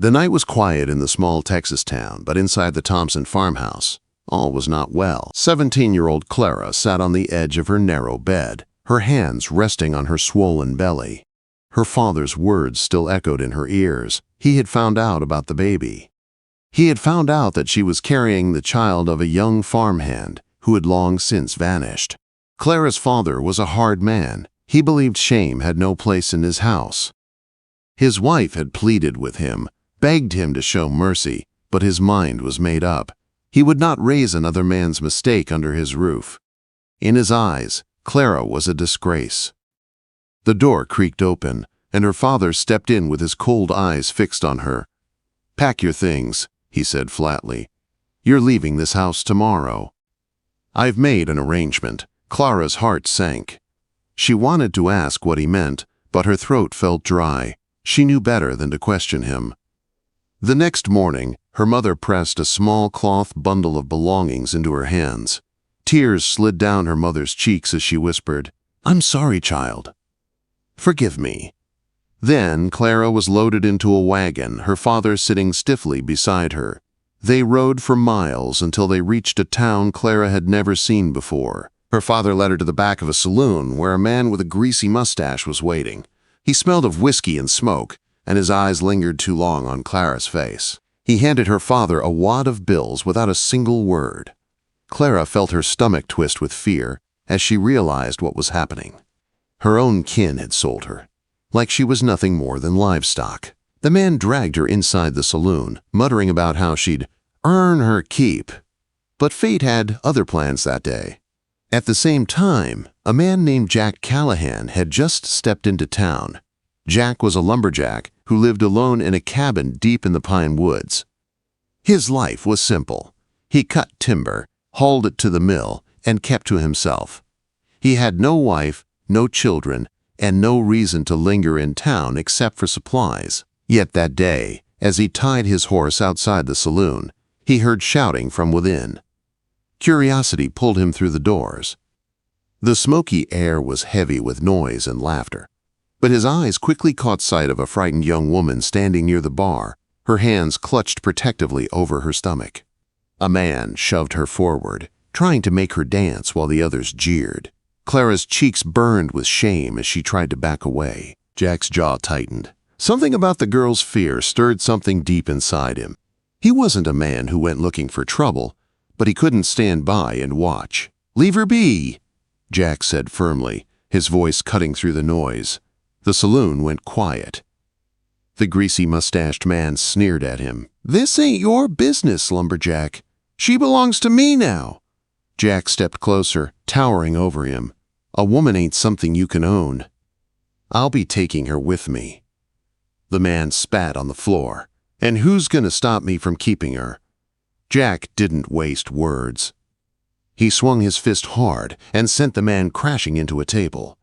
The night was quiet in the small Texas town, but inside the Thompson farmhouse, all was not well. 17-year-old Clara sat on the edge of her narrow bed, her hands resting on her swollen belly. Her father's words still echoed in her ears. He had found out about the baby. He had found out that she was carrying the child of a young farmhand who had long since vanished. Clara's father was a hard man. He believed shame had no place in his house. His wife had pleaded with him, begged him to show mercy, but his mind was made up. He would not raise another man's mistake under his roof. In his eyes, Clara was a disgrace. The door creaked open, and her father stepped in with his cold eyes fixed on her. "Pack your things," he said flatly. "You're leaving this house tomorrow." "I've made an arrangement." Clara's heart sank. She wanted to ask what he meant, but her throat felt dry. She knew better than to question him. The next morning, her mother pressed a small cloth bundle of belongings into her hands. Tears slid down her mother's cheeks as she whispered, "I'm sorry, child. Forgive me." Then Clara was loaded into a wagon, her father sitting stiffly beside her. They rode for miles until they reached a town Clara had never seen before. Her father led her to the back of a saloon where a man with a greasy mustache was waiting. He smelled of whiskey and smoke, and his eyes lingered too long on Clara's face. He handed her father a wad of bills without a single word. Clara felt her stomach twist with fear as she realized what was happening. Her own kin had sold her, like she was nothing more than livestock. The man dragged her inside the saloon, muttering about how she'd earn her keep. But fate had other plans that day. At the same time, a man named Jack Callahan had just stepped into town. Jack was a lumberjack who lived alone in a cabin deep in the pine woods. His life was simple. He cut timber, hauled it to the mill, and kept to himself. He had no wife, no children, and no reason to linger in town except for supplies. Yet that day, as he tied his horse outside the saloon, he heard shouting from within. Curiosity pulled him through the doors. The smoky air was heavy with noise and laughter, but his eyes quickly caught sight of a frightened young woman standing near the bar, her hands clutched protectively over her stomach. A man shoved her forward, trying to make her dance while the others jeered. Clara's cheeks burned with shame as she tried to back away. Jack's jaw tightened. Something about the girl's fear stirred something deep inside him. He wasn't a man who went looking for trouble, but he couldn't stand by and watch. "Leave her be," Jack said firmly, his voice cutting through the noise. The saloon went quiet. The greasy mustached man sneered at him. "This ain't your business, Lumberjack. She belongs to me now." Jack stepped closer, towering over him. "A woman ain't something you can own. I'll be taking her with me." The man spat on the floor. "And who's gonna stop me from keeping her?" Jack didn't waste words. He swung his fist hard and sent the man crashing into a table.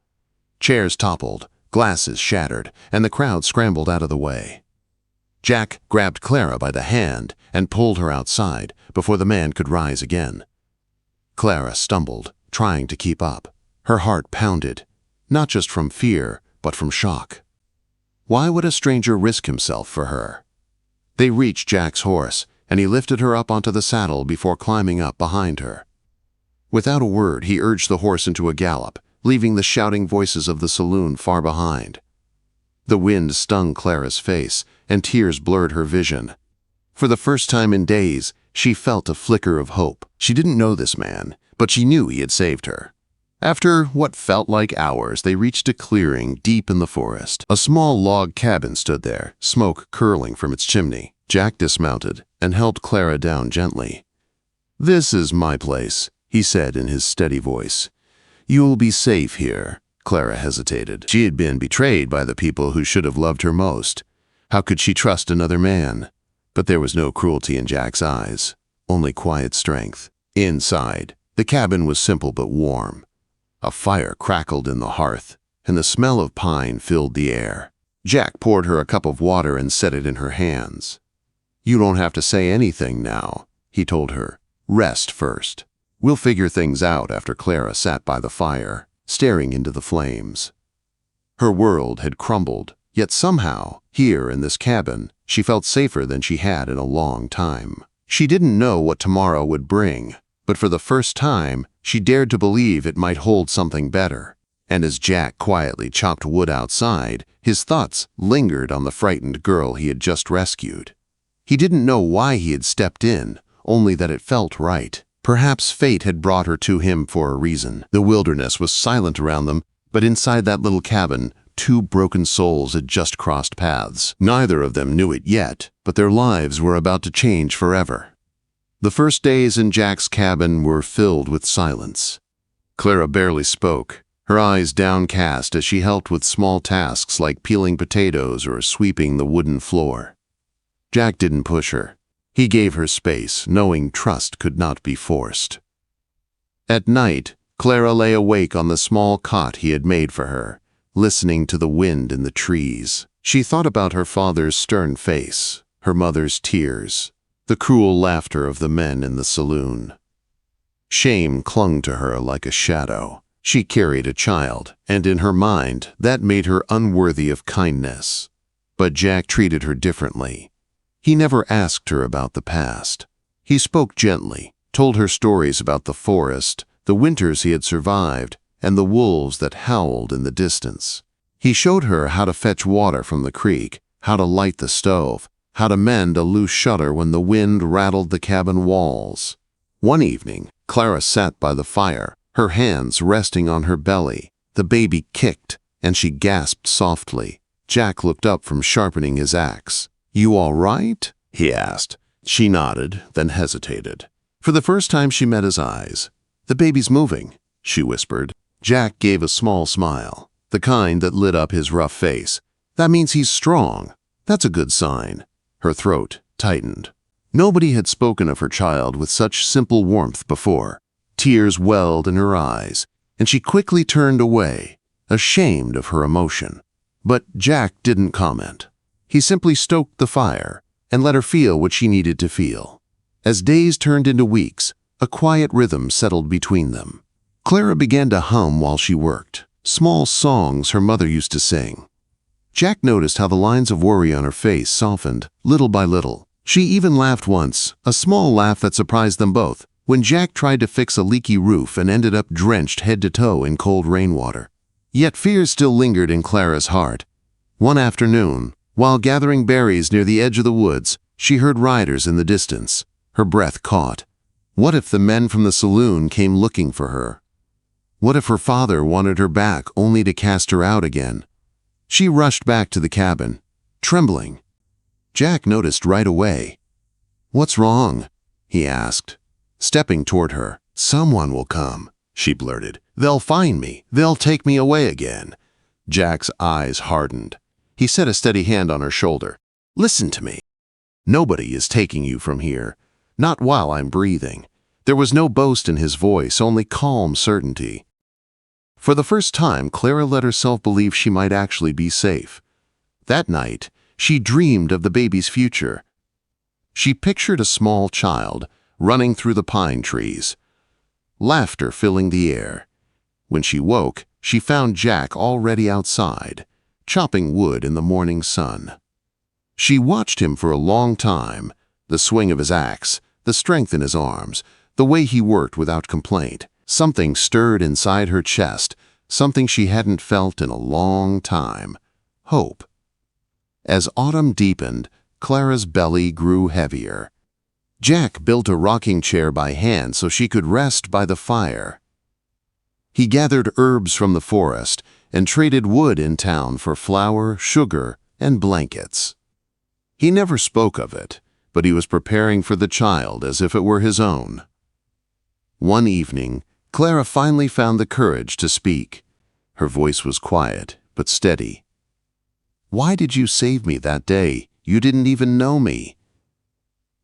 Chairs toppled, glasses shattered, and the crowd scrambled out of the way. Jack grabbed Clara by the hand and pulled her outside before the man could rise again. Clara stumbled, trying to keep up. Her heart pounded, not just from fear, but from shock. Why would a stranger risk himself for her? They reached Jack's horse, and he lifted her up onto the saddle before climbing up behind her. Without a word, he urged the horse into a gallop, leaving the shouting voices of the saloon far behind. The wind stung Clara's face, and tears blurred her vision. For the first time in days, she felt a flicker of hope. She didn't know this man, but she knew he had saved her. After what felt like hours, they reached a clearing deep in the forest. A small log cabin stood there, smoke curling from its chimney. Jack dismounted and held Clara down gently. "This is my place," he said in his steady voice. "You'll be safe here." Clara hesitated. She had been betrayed by the people who should have loved her most. How could she trust another man? But there was no cruelty in Jack's eyes, only quiet strength. Inside, the cabin was simple but warm. A fire crackled in the hearth, and the smell of pine filled the air. Jack poured her a cup of water and set it in her hands. "You don't have to say anything now," he told her. "Rest first. We'll figure things out." After Clara sat by the fire, staring into the flames. Her world had crumbled, Yet somehow, here in this cabin, she felt safer than she had in a long time. She didn't know what tomorrow would bring, but for the first time, she dared to believe it might hold something better. And as Jack quietly chopped wood outside, his thoughts lingered on the frightened girl he had just rescued. He didn't know why he had stepped in, only that it felt right. Perhaps fate had brought her to him for a reason. The wilderness was silent around them, but inside that little cabin, two broken souls had just crossed paths. Neither of them knew it yet, but their lives were about to change forever. The first days in Jack's cabin were filled with silence. Clara barely spoke, her eyes downcast as she helped with small tasks like peeling potatoes or sweeping the wooden floor. Jack didn't push her. He gave her space, knowing trust could not be forced. At night, Clara lay awake on the small cot he had made for her, listening to the wind in the trees. She thought about her father's stern face, her mother's tears, the cruel laughter of the men in the saloon. Shame clung to her like a shadow. She carried a child, and in her mind, that made her unworthy of kindness. But Jack treated her differently. He never asked her about the past. He spoke gently, told her stories about the forest, the winters he had survived, and the wolves that howled in the distance. He showed her how to fetch water from the creek, how to light the stove, how to mend a loose shutter when the wind rattled the cabin walls. One evening, Clara sat by the fire, her hands resting on her belly. The baby kicked, and she gasped softly. Jack looked up from sharpening his axe. "You all right?" he asked. She nodded, then hesitated. For the first time she met his eyes. "The baby's moving," she whispered. Jack gave a small smile, the kind that lit up his rough face. "That means he's strong. That's a good sign." Her throat tightened. Nobody had spoken of her child with such simple warmth before. Tears welled in her eyes, and she quickly turned away, ashamed of her emotion. But Jack didn't comment. He simply stoked the fire and let her feel what she needed to feel. As days turned into weeks, a quiet rhythm settled between them. Clara began to hum while she worked, small songs her mother used to sing. Jack noticed how the lines of worry on her face softened, little by little. She even laughed once, a small laugh that surprised them both, when Jack tried to fix a leaky roof and ended up drenched head to toe in cold rainwater. Yet fears still lingered in Clara's heart. One afternoon, while gathering berries near the edge of the woods, she heard riders in the distance. Her breath caught. What if the men from the saloon came looking for her? What if her father wanted her back only to cast her out again? She rushed back to the cabin, trembling. Jack noticed right away. "What's wrong?" he asked, stepping toward her. "Someone will come," she blurted. "They'll find me. They'll take me away again." Jack's eyes hardened. He set a steady hand on her shoulder. "Listen to me. Nobody is taking you from here. Not while I'm breathing." There was no boast in his voice, only calm certainty. For the first time, Clara let herself believe she might actually be safe. That night, she dreamed of the baby's future. She pictured a small child running through the pine trees, laughter filling the air. When she woke, she found Jack already outside, chopping wood in the morning sun. She watched him for a long time, the swing of his axe, the strength in his arms, the way he worked without complaint. Something stirred inside her chest, something she hadn't felt in a long time. Hope. As autumn deepened, Clara's belly grew heavier. Jack built a rocking chair by hand so she could rest by the fire. He gathered herbs from the forest and traded wood in town for flour, sugar, and blankets. He never spoke of it, but he was preparing for the child as if it were his own. One evening, Clara finally found the courage to speak. Her voice was quiet, but steady. "Why did you save me that day? You didn't even know me."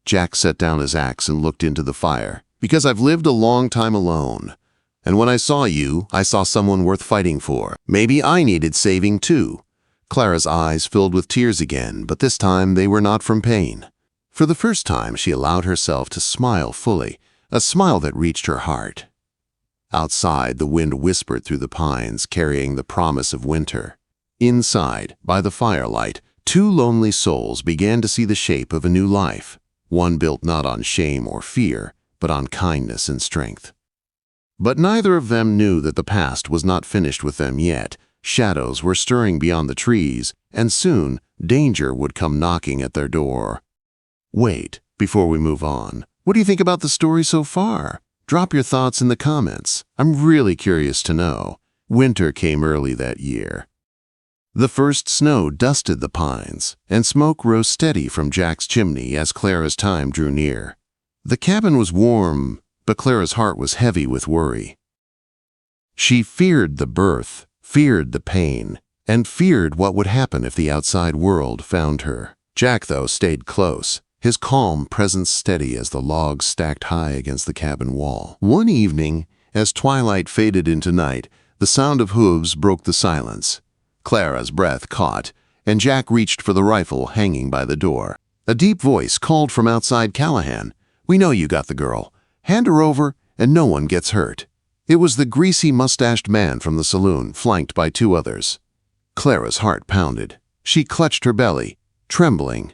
Jack set down his axe and looked into the fire. "Because I've lived a long time alone. And when I saw you, I saw someone worth fighting for. Maybe I needed saving too." Clara's eyes filled with tears again, but this time they were not from pain. For the first time, she allowed herself to smile fully, a smile that reached her heart. Outside, the wind whispered through the pines, carrying the promise of winter. Inside, by the firelight, two lonely souls began to see the shape of a new life, one built not on shame or fear, but on kindness and strength. But neither of them knew that the past was not finished with them yet. Shadows were stirring beyond the trees, and soon danger would come knocking at their door. Wait, before we move on, what do you think about the story so far? Drop your thoughts in the comments. I'm really curious to know. Winter came early that year. The first snow dusted the pines, and smoke rose steady from Jack's chimney as Clara's time drew near. The cabin was warm, but Clara's heart was heavy with worry. She feared the birth, feared the pain, and feared what would happen if the outside world found her. Jack, though, stayed close, his calm presence steady as the logs stacked high against the cabin wall. One evening, as twilight faded into night, the sound of hooves broke the silence. Clara's breath caught, and Jack reached for the rifle hanging by the door. A deep voice called from outside. "Callahan, we know you got the girl. Hand her over, and no one gets hurt." It was the greasy, mustached man from the saloon, flanked by two others. Clara's heart pounded. She clutched her belly, trembling.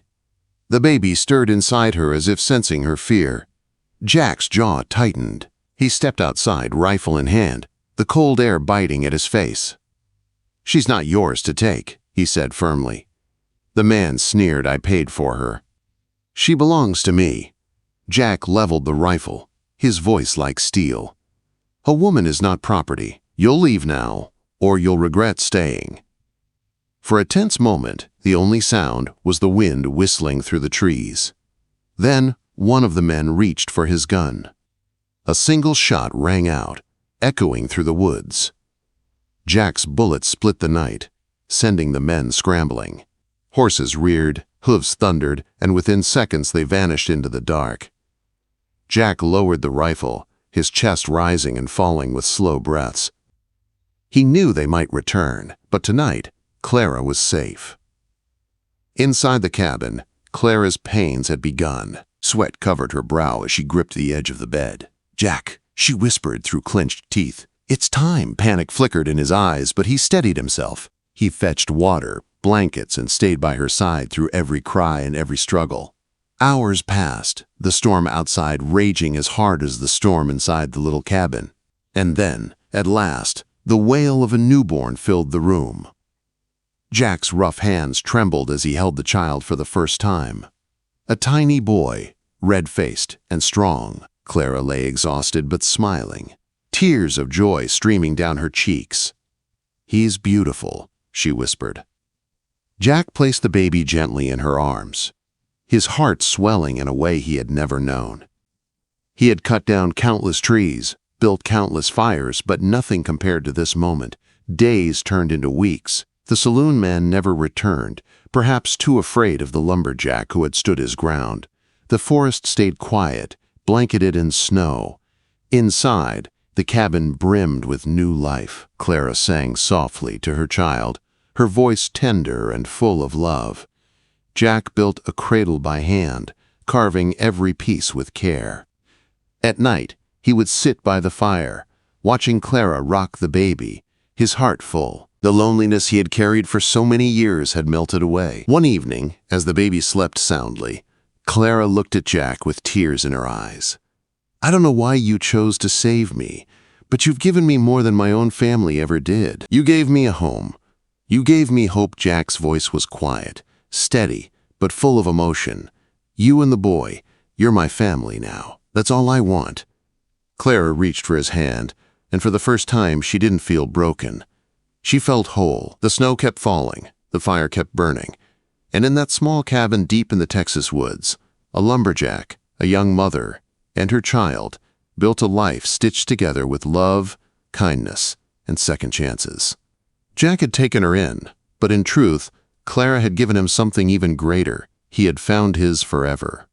The baby stirred inside her as if sensing her fear. Jack's jaw tightened. He stepped outside, rifle in hand, the cold air biting at his face. "She's not yours to take," he said firmly. The man sneered. "I paid for her." "She belongs to me." Jack leveled the rifle, his voice like steel. "A woman is not property. You'll leave now, or you'll regret staying." For a tense moment, the only sound was the wind whistling through the trees. Then one of the men reached for his gun. A single shot rang out, echoing through the woods. Jack's bullet split the night, sending the men scrambling. Horses reared, hooves thundered, and within seconds they vanished into the dark. Jack lowered the rifle, his chest rising and falling with slow breaths. He knew they might return, but tonight, Clara was safe. Inside the cabin, Clara's pains had begun. Sweat covered her brow as she gripped the edge of the bed. "Jack," she whispered through clenched teeth. "It's time." Panic flickered in his eyes, but he steadied himself. He fetched water, blankets, and stayed by her side through every cry and every struggle. Hours passed, the storm outside raging as hard as the storm inside the little cabin. And then, at last, the wail of a newborn filled the room. Jack's rough hands trembled as he held the child for the first time. A tiny boy, red-faced and strong. Clara lay exhausted but smiling, tears of joy streaming down her cheeks. "He's beautiful," she whispered. Jack placed the baby gently in her arms, his heart swelling in a way he had never known. He had cut down countless trees, built countless fires, but nothing compared to this moment. Days turned into weeks. The saloon man never returned, perhaps too afraid of the lumberjack who had stood his ground. The forest stayed quiet, blanketed in snow. Inside, the cabin brimmed with new life. Clara sang softly to her child, her voice tender and full of love. Jack built a cradle by hand, carving every piece with care. At night, he would sit by the fire, watching Clara rock the baby, his heart full. The loneliness he had carried for so many years had melted away. One evening, as the baby slept soundly, Clara looked at Jack with tears in her eyes. "I don't know why you chose to save me, but you've given me more than my own family ever did. You gave me a home. You gave me hope." Jack's voice was quiet, steady, but full of emotion. "You and the boy, you're my family now. That's all I want." Clara reached for his hand, and for the first time she didn't feel broken. She felt whole. The snow kept falling, the fire kept burning, and in that small cabin deep in the Texas woods, a lumberjack, a young mother, and her child built a life stitched together with love, kindness, and second chances. Jack had taken her in, but in truth, Clara had given him something even greater. He had found his forever.